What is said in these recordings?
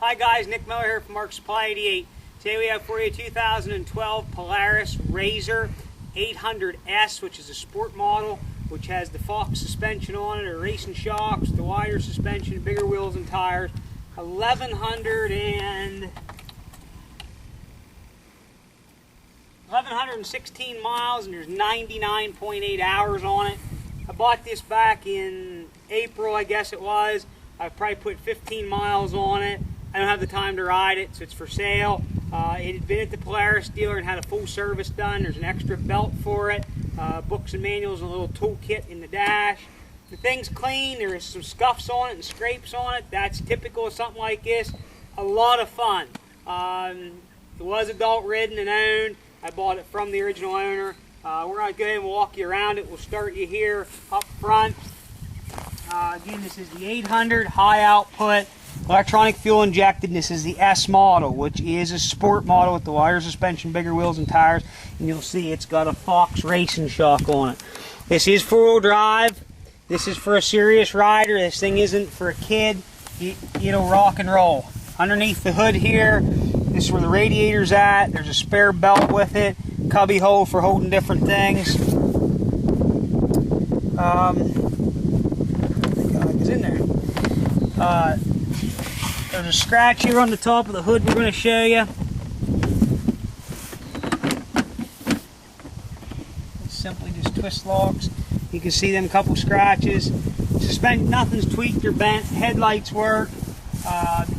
Hi guys, Nick Miller here from Mark Supply 88. Today we have for you a 2012 Polaris RZR 800S, which is a sport model, which has the Fox suspension on it, or racing shocks, the wider suspension, bigger wheels and tires. 1116 miles, and there's 99.8 hours on it. I bought this back in April, I guess it was. I probably put 15 miles on it. I don't have the time to ride it, so it's for sale. It had been at the Polaris dealer and had a full service done. There's an extra belt for it, books and manuals, and a little toolkit in the dash. The thing's clean. There is some scuffs on it and scrapes on it. That's typical of something like this. A lot of fun. It was adult ridden and owned. I bought it from the original owner. We're going to go ahead and walk you around it. We'll start you here up front. Again, this is the 800 high output electronic fuel injected. This is the S model, which is a sport model with the wider suspension, bigger wheels and tires, and you'll see it's got a Fox racing shock on it. This is four-wheel drive. This is for a serious rider. This thing isn't for a kid. It'll rock and roll. Underneath the hood here, this is where the radiator's at. There's a spare belt with it, cubbyhole for holding different things. Is in there. There's a scratch here on the top of the hood we're going to show you. It's simply just twist locks. You can see them couple scratches. Suspension, nothing's tweaked or bent. Headlights work.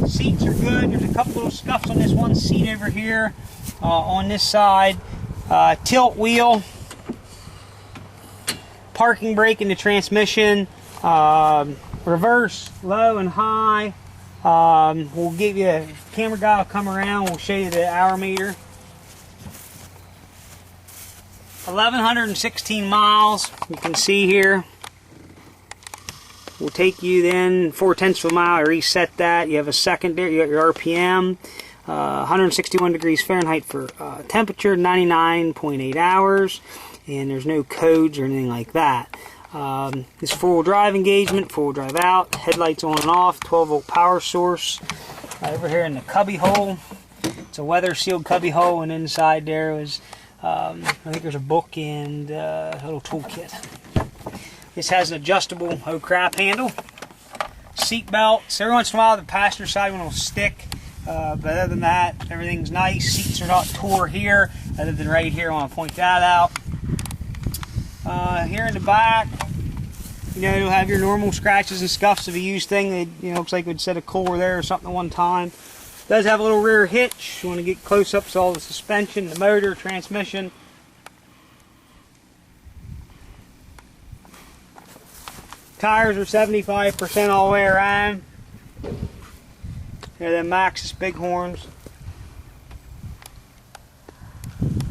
Seats are good. There's a couple little scuffs on this one seat over here on this side. Tilt wheel. Parking brake in the transmission. Reverse, low and high. We'll give you a camera guy will come around. We'll show you the hour meter. 1116 miles. You can see here. We'll take you then 4/10 of a mile. I reset that. You have a secondary. You got your RPM. 161 degrees Fahrenheit for temperature. 99.8 hours. And there's no codes or anything like that. This four-wheel drive engagement, four-wheel drive out, headlights on and off, 12-volt power source. Over here in the cubbyhole, it's a weather-sealed cubbyhole, and inside there is, I think there's a book and a little toolkit. This has an adjustable crap handle, seat belts. Every once in a while, the passenger side one will stick, but other than that, everything's nice. Seats are not tore here, other than right here. I want to point that out. Here in the back, you'll have your normal scratches and scuffs of a used thing. It looks like we'd set a cooler there or something at one time. It does have a little rear hitch. You want to get close-ups to all the suspension, the motor, transmission. Tires are 75% all the way around. They're the Maxxis Bighorns.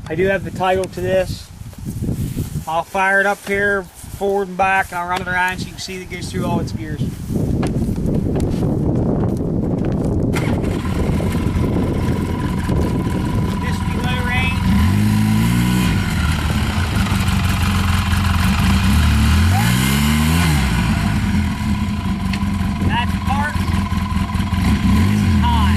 I do have the title to this. I'll fire it up here, forward and back, and I'll run it around so you can see that it goes through all its gears. This will be low range. That's park. This is high.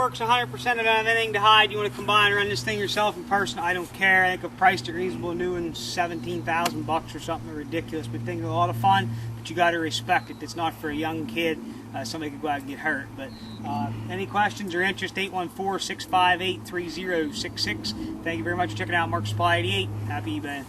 works 100% of anything to hide. You want to combine and run this thing yourself in person, I don't care. I think a price to reasonable new and $17,000 or something ridiculous, but things are a lot of fun. But you got to respect it. It's not for a young kid. Somebody could go out and get hurt. But any questions or interest, 814-658-3066. Thank you very much for checking out Mark Supply 88. Happy eBay.